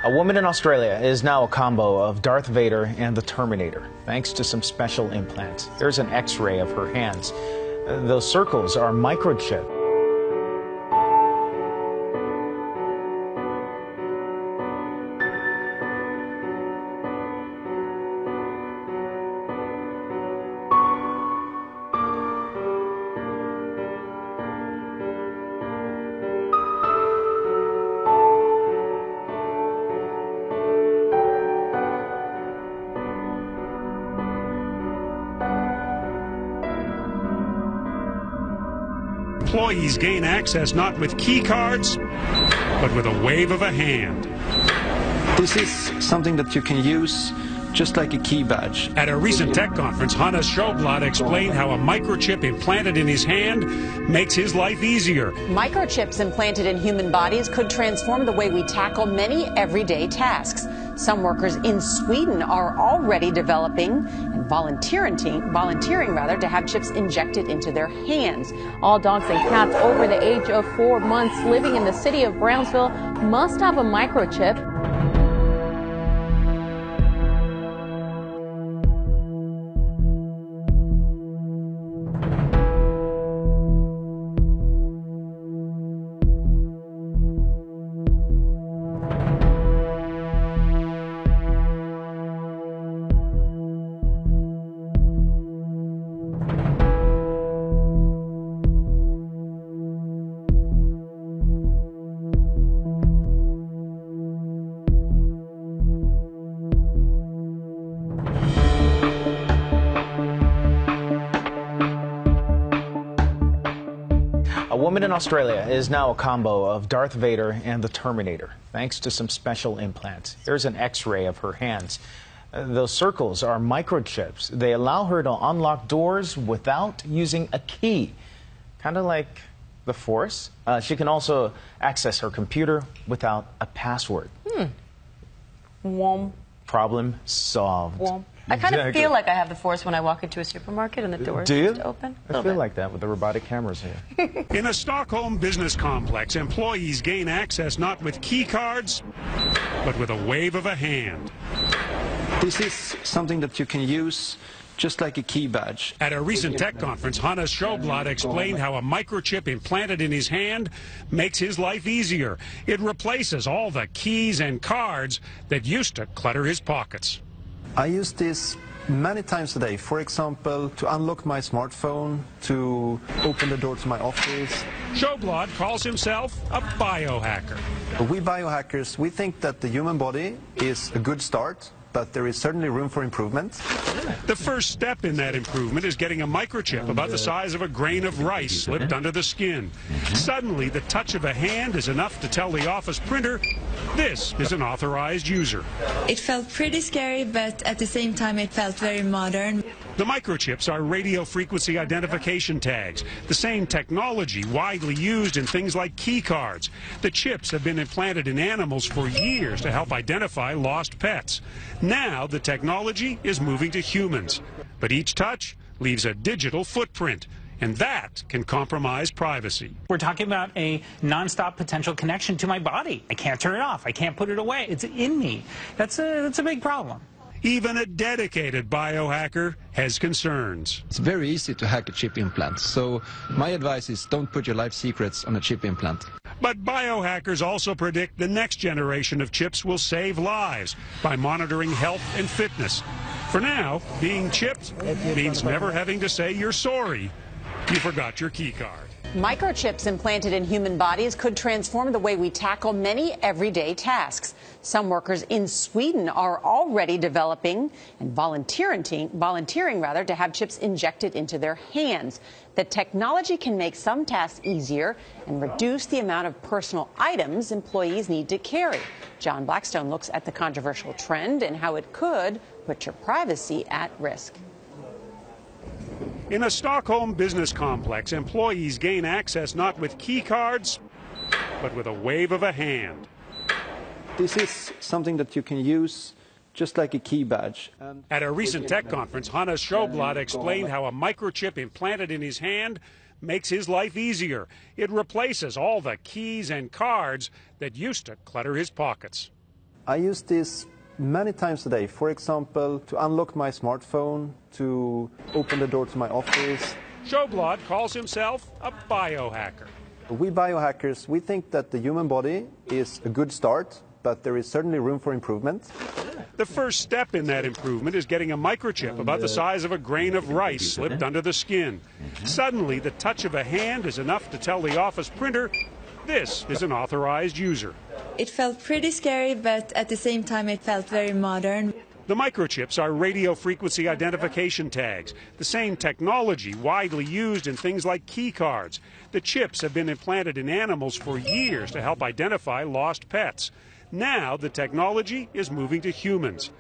A woman in Australia is now a combo of Darth Vader and the Terminator, thanks to some special implants. Here's an X-ray of her hands. Those circles are microchipped. Employees gain access not with key cards, but with a wave of a hand. This is something that you can use just like a key badge. At a recent tech conference, Hannes Schoblad explained how a microchip implanted in his hand makes his life easier. Microchips implanted in human bodies could transform the way we tackle many everyday tasks. Some workers in Sweden are already developing and volunteering to have chips injected into their hands. All dogs and cats over the age of 4 months living in the city of Brownsville must have a microchip. A woman in Australia is now a combo of Darth Vader and the Terminator, thanks to some special implants. Here's an X-ray of her hands. Those circles are microchips. They allow her to unlock doors without using a key, kind of like the Force. She can also access her computer without a password. Problem solved. I kind of feel like I have the Force when I walk into a supermarket and the doors open. I feel like that with the robotic cameras here. In a Stockholm business complex, employees gain access not with key cards, but with a wave of a hand. This is something that you can use just like a key badge. At a recent tech conference, Hannes Schoblad explained how a microchip implanted in his hand makes his life easier. It replaces all the keys and cards that used to clutter his pockets. I use this many times a day. For example, to unlock my smartphone, to open the door to my office. Schoblad calls himself a biohacker. We biohackers, we think that the human body is a good start, but there is certainly room for improvement. The first step in that improvement is getting a microchip about the size of a grain of rice slipped under the skin. Suddenly, the touch of a hand is enough to tell the office printer, this is an authorized user. It felt pretty scary, but at the same time it felt very modern. The microchips are radio frequency identification tags, the same technology widely used in things like key cards. The chips have been implanted in animals for years to help identify lost pets. Now the technology is moving to humans, but each touch leaves a digital footprint, and that can compromise privacy. We're talking about a nonstop potential connection to my body. I can't turn it off. I can't put it away. It's in me. That's a big problem. Even a dedicated biohacker has concerns. It's very easy to hack a chip implant, so my advice is don't put your life secrets on a chip implant. But biohackers also predict the next generation of chips will save lives by monitoring health and fitness. For now, being chipped means never having to say you're sorry you forgot your key card. Microchips implanted in human bodies could transform the way we tackle many everyday tasks. Some workers in Sweden are already developing and volunteering to have chips injected into their hands. The technology can make some tasks easier and reduce the amount of personal items employees need to carry. John Blackstone looks at the controversial trend and how it could put your privacy at risk. In a Stockholm business complex, employees gain access not with key cards, but with a wave of a hand. This is something that you can use just like a key badge. At a recent tech conference, Hannes Schoblad explained how a microchip implanted in his hand makes his life easier. It replaces all the keys and cards that used to clutter his pockets. I use this many times a day. For example, to unlock my smartphone, to open the door to my office. Sjoblad calls himself a biohacker. We biohackers, we think that the human body is a good start, but there is certainly room for improvement. The first step in that improvement is getting a microchip about the size of a grain of rice slipped under the skin. Suddenly, the touch of a hand is enough to tell the office printer, this is an authorized user. It felt pretty scary, but at the same time it felt very modern. The microchips are radio frequency identification tags, the same technology widely used in things like key cards. The chips have been implanted in animals for years to help identify lost pets. Now the technology is moving to humans.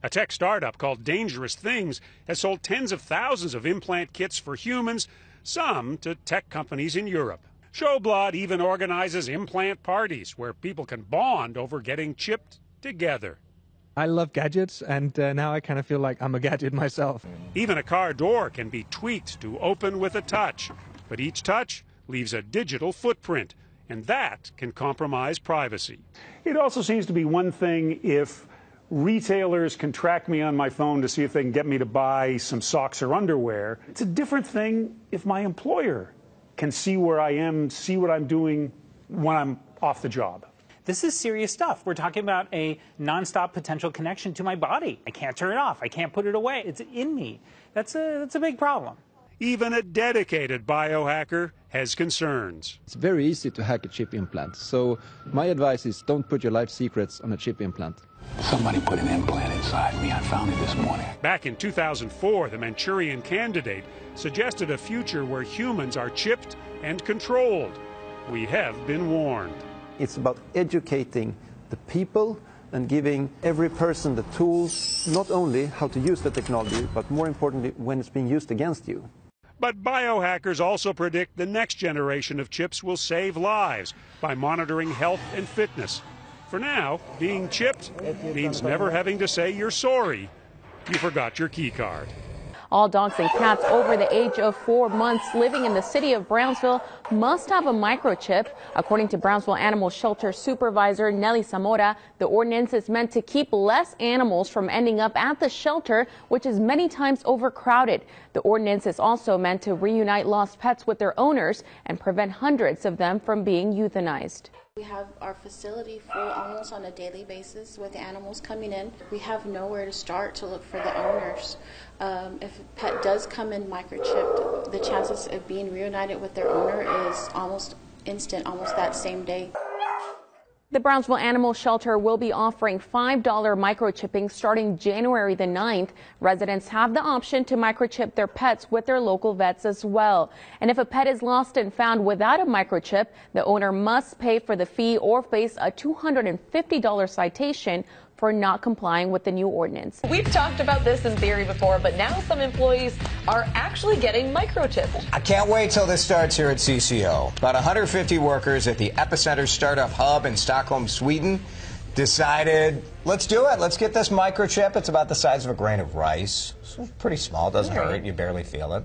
A tech startup called Dangerous Things has sold tens of thousands of implant kits for humans, some to tech companies in Europe. Sjoblad even organizes implant parties where people can bond over getting chipped together. I love gadgets, and now I kind of feel like I'm a gadget myself. Even a car door can be tweaked to open with a touch, but each touch leaves a digital footprint, and that can compromise privacy. It also seems to be one thing if retailers can track me on my phone to see if they can get me to buy some socks or underwear. It's a different thing if my employer can see where I am, see what I'm doing when I'm off the job. This is serious stuff. We're talking about a nonstop potential connection to my body. I can't turn it off. I can't put it away. It's in me. That's a big problem. Even a dedicated biohacker has concerns. It's very easy to hack a chip implant. So my advice is don't put your life secrets on a chip implant. Somebody put an implant inside me. I found it this morning. Back in 2004, the Manchurian Candidate suggested a future where humans are chipped and controlled. We have been warned. It's about educating the people and giving every person the tools, not only how to use the technology, but more importantly, when it's being used against you. But biohackers also predict the next generation of chips will save lives by monitoring health and fitness. For now, being chipped means never having to say you're sorry you forgot your key card. All dogs and cats over the age of 4 months living in the city of Brownsville must have a microchip. According to Brownsville Animal Shelter Supervisor Nelly Zamora, the ordinance is meant to keep less animals from ending up at the shelter, which is many times overcrowded. The ordinance is also meant to reunite lost pets with their owners and prevent hundreds of them from being euthanized. We have our facility full almost on a daily basis with animals coming in. We have nowhere to start to look for the owners. If a pet does come in microchipped, the chances of being reunited with their owner is almost instant, almost that same day. The Brownsville Animal Shelter will be offering $5 microchipping starting January the 9th. Residents have the option to microchip their pets with their local vets as well. And if a pet is lost and found without a microchip, the owner must pay for the fee or face a $250 citation for not complying with the new ordinance. We've talked about this in theory before, but now some employees are actually getting microchipped. I can't wait till this starts here at CCO. About 150 workers at the Epicenter Startup Hub in Stockholm, Sweden, decided, let's do it. Let's get this microchip. It's about the size of a grain of rice. So pretty small, doesn't hurt. You barely feel it.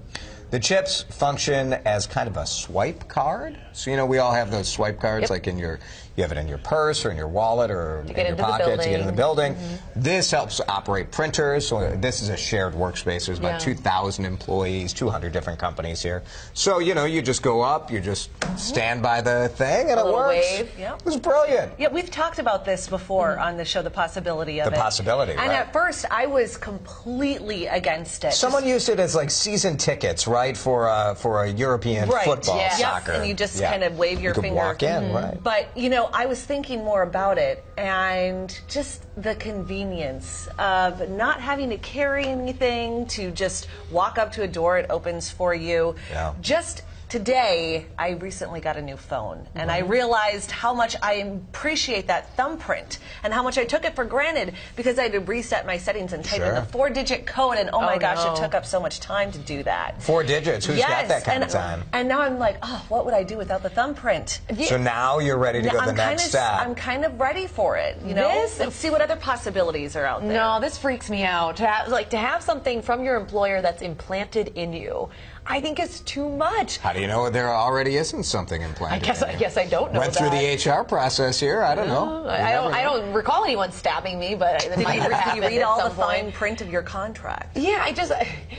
The chips function as kind of a swipe card. So, you know, we all have those swipe cards, like in your, you have it in your purse or in your wallet or in your pocket to get in the building. This helps operate printers. So this is a shared workspace. There's about 2,000 employees, 200 different companies here. So, you know, you just go up, you just stand by the thing, and it works. Wave. It was brilliant. Yeah, we've talked about this before on the show, the possibility of it. The possibility, And at first, I was completely against it. Someone used it as like season tickets, right, for a European football, soccer. And you just kind of wave your finger. You could walk in, right. But, you know, I was thinking more about it and just the convenience of not having to carry anything, to just walk up to a door, it opens for you. Just today, I recently got a new phone, and I realized how much I appreciate that thumbprint and how much I took it for granted because I had to reset my settings and type in the 4-digit code, and oh my gosh, it took up so much time to do that. 4 digits? Who's got that kind of time? And now I'm like, oh, what would I do without the thumbprint? So now you're ready to go to the next step. I'm kind of ready for it, you know? Let's see what other possibilities are out there. No, this freaks me out. To have something from your employer that's implanted in you. I think is too much. How do you know there already isn't something implanted? I guess I don't know. Went through the HR process here. I don't know. I don't recall anyone stabbing me, but it might happen. You read all the fine print of your contract. Yeah,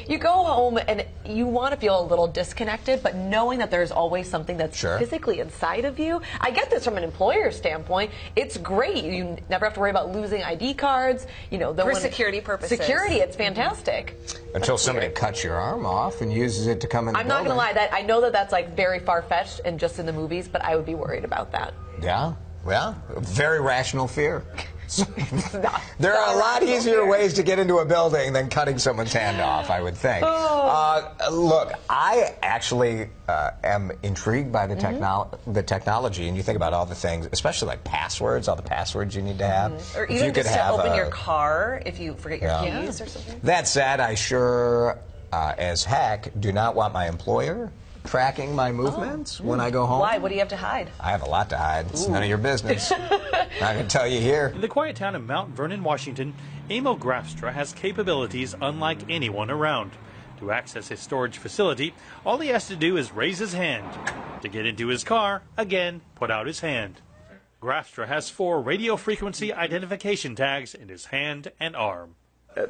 you go home and you want to feel a little disconnected, but knowing that there's always something that's physically inside of you. I get this from an employer standpoint. It's great. You never have to worry about losing ID cards. You know, for security purposes. Security, it's fantastic. Until somebody cuts your arm off and uses it to come in the I'm not going to lie, I know that's like very far-fetched and just in the movies, but I would be worried about that. Yeah, well, very rational fear. There are a lot easier ways to get into a building than cutting someone's hand off, I would think. Look, I actually am intrigued by the technology, and you think about all the things, especially like passwords, all the passwords you need to have. Or even just to open your car if you forget your keys or something. That said, I sure as heck do not want my employer tracking my movements when I go home. Why? What do you have to hide? I have a lot to hide. It's none of your business. I can tell you here. In the quiet town of Mount Vernon, Washington, Emil Grafstra has capabilities unlike anyone around. To access his storage facility, all he has to do is raise his hand. To get into his car, again, put out his hand. Grafstra has 4 radio frequency identification tags in his hand and arm.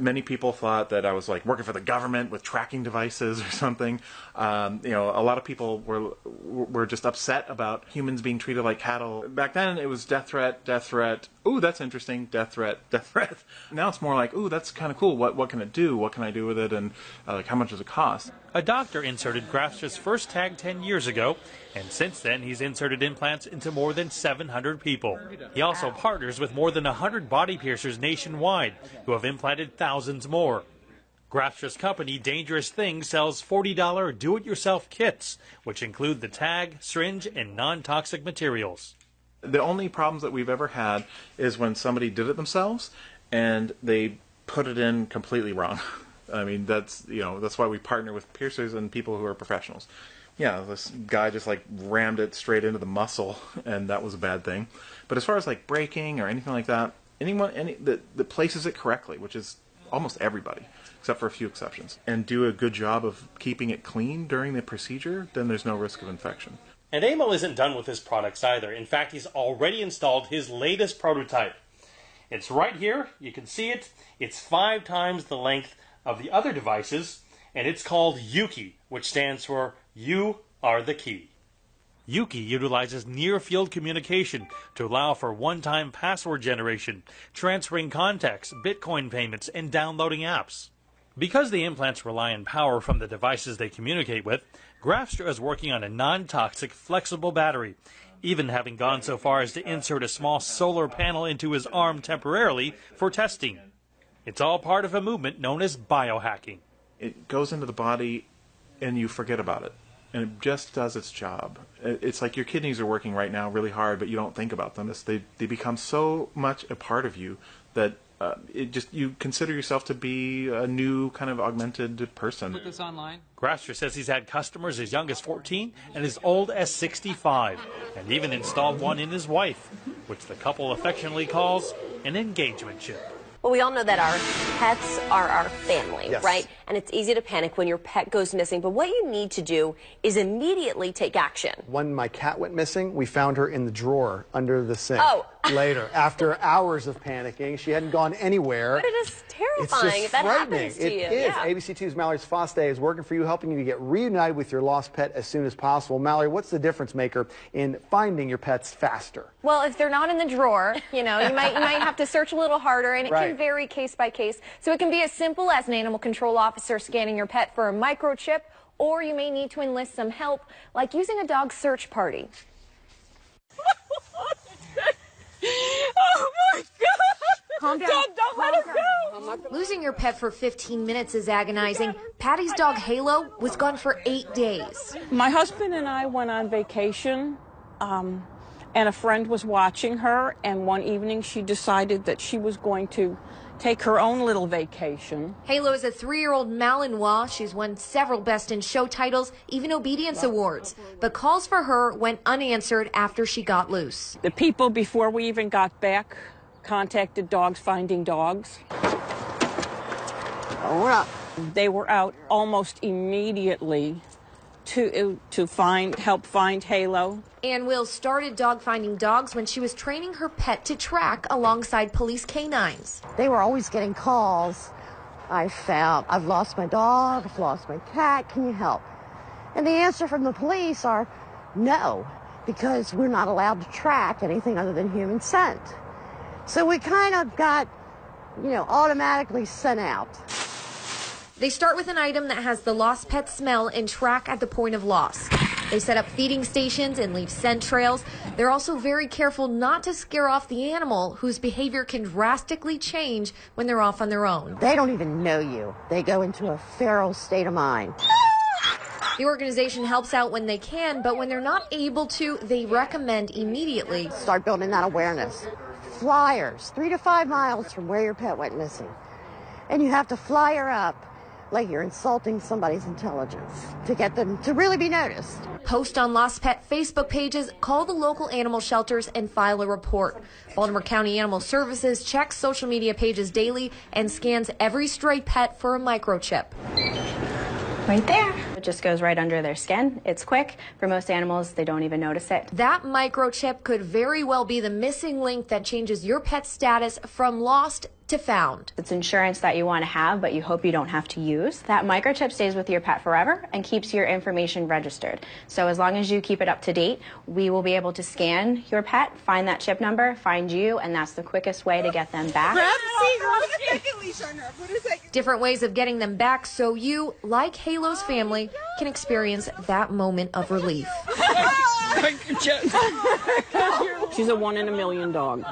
Many people thought that I was like working for the government with tracking devices or something. You know, a lot of people were just upset about humans being treated like cattle. Back then, it was death threat, death threat. Ooh, that's interesting. Death threat, death threat. Now it's more like, ooh, that's kind of cool. What can it do? What can I do with it? And like, how much does it cost? A doctor inserted Grafstra's first tag 10 years ago, and since then he's inserted implants into more than 700 people. He also partners with more than 100 body piercers nationwide, who have implanted thousands more. Grafstra's company, Dangerous Things, sells $40 do-it-yourself kits, which include the tag, syringe, and non-toxic materials. The only problems that we've ever had is when somebody did it themselves and they put it in completely wrong. I mean, that's why we partner with piercers and people who are professionals. Yeah, this guy just like rammed it straight into the muscle, and that was a bad thing. But as far as like breaking or anything like that, anyone that places it correctly, which is almost everybody, except for a few exceptions, and do a good job of keeping it clean during the procedure, then there's no risk of infection. And Emil isn't done with his products either. In fact, he's already installed his latest prototype. It's right here. You can see it. It's 5 times the length of the other devices, and it's called Yuki, which stands for You Are the Key. Yuki utilizes near-field communication to allow for one-time password generation, transferring contacts, Bitcoin payments, and downloading apps. Because the implants rely on power from the devices they communicate with, Grafstra is working on a non-toxic, flexible battery, even having gone so far as to insert a small solar panel into his arm temporarily for testing. It's all part of a movement known as biohacking. It goes into the body and you forget about it. And it just does its job. It's like your kidneys are working right now really hard, but you don't think about them. They become so much a part of you that you consider yourself to be a new kind of augmented person. Put this online. Grafstra says he's had customers as young as 14 and as old as 65, and even installed one in his wife, which the couple affectionately calls an engagement chip. Well, we all know that our pets are our family, Yes. right? And it's easy to panic when your pet goes missing. But what you need to do is immediately take action. When my cat went missing, we found her in the drawer under the sink. Oh. Later, after hours of panicking, she hadn't gone anywhere. But it is terrifying It's just if that frightening. happens to you. It is. Yeah. ABC2's Mallory Foster is working for you, helping you to get reunited with your lost pet as soon as possible. Mallory, what's the difference maker in finding your pets faster? Well, if they're not in the drawer, you might have to search a little harder, and it Right. can vary case by case. So it can be as simple as an animal control officer scanning your pet for a microchip, or you may need to enlist some help, like using a dog search party. Oh my God! Calm down. Dad, don't let Calm him go! Losing your pet for 15 minutes is agonizing. Patty's dog Halo was gone for 8 days. My husband and I went on vacation, and a friend was watching her, and one evening she decided that she was going to take her own little vacation. Halo is a 3-year-old Malinois. She's won several Best in Show titles, even obedience awards. But calls for her went unanswered after she got loose. The people, before we even got back, contacted Dogs Finding Dogs. We're not They were out almost immediately to help find Halo. Ann Wills started dog finding dogs when she was training her pet to track alongside police canines. They were always getting calls. I've lost my dog, I've lost my cat, can you help? And the answer from the police are no, because we're not allowed to track anything other than human scent. So we kind of got, automatically sent out. They start with an item that has the lost pet smell and track at the point of loss. They set up feeding stations and leave scent trails. They're also very careful not to scare off the animal, whose behavior can drastically change when they're off on their own. They don't even know you. They go into a feral state of mind. The organization helps out when they can, but when they're not able to, they recommend immediately start building that awareness. Flyers, 3 to 5 miles from where your pet went missing. And you have to flyer up like you're insulting somebody's intelligence to get them to really be noticed. Post on lost pet Facebook pages, call the local animal shelters, and file a report. Baltimore County Animal Services checks social media pages daily and scans every stray pet for a microchip. Right there. It just goes right under their skin. It's quick. For most animals, they don't even notice it. That microchip could very well be the missing link that changes your pet's status from lost to found. It's insurance that you want to have, but you hope you don't have to use. That microchip stays with your pet forever and keeps your information registered. So as long as you keep it up to date, we will be able to scan your pet, find that chip number, find you, and that's the quickest way to get them back. Different ways of getting them back so you, like Halo's family, can experience that moment of relief. She's a 1 in a million dog.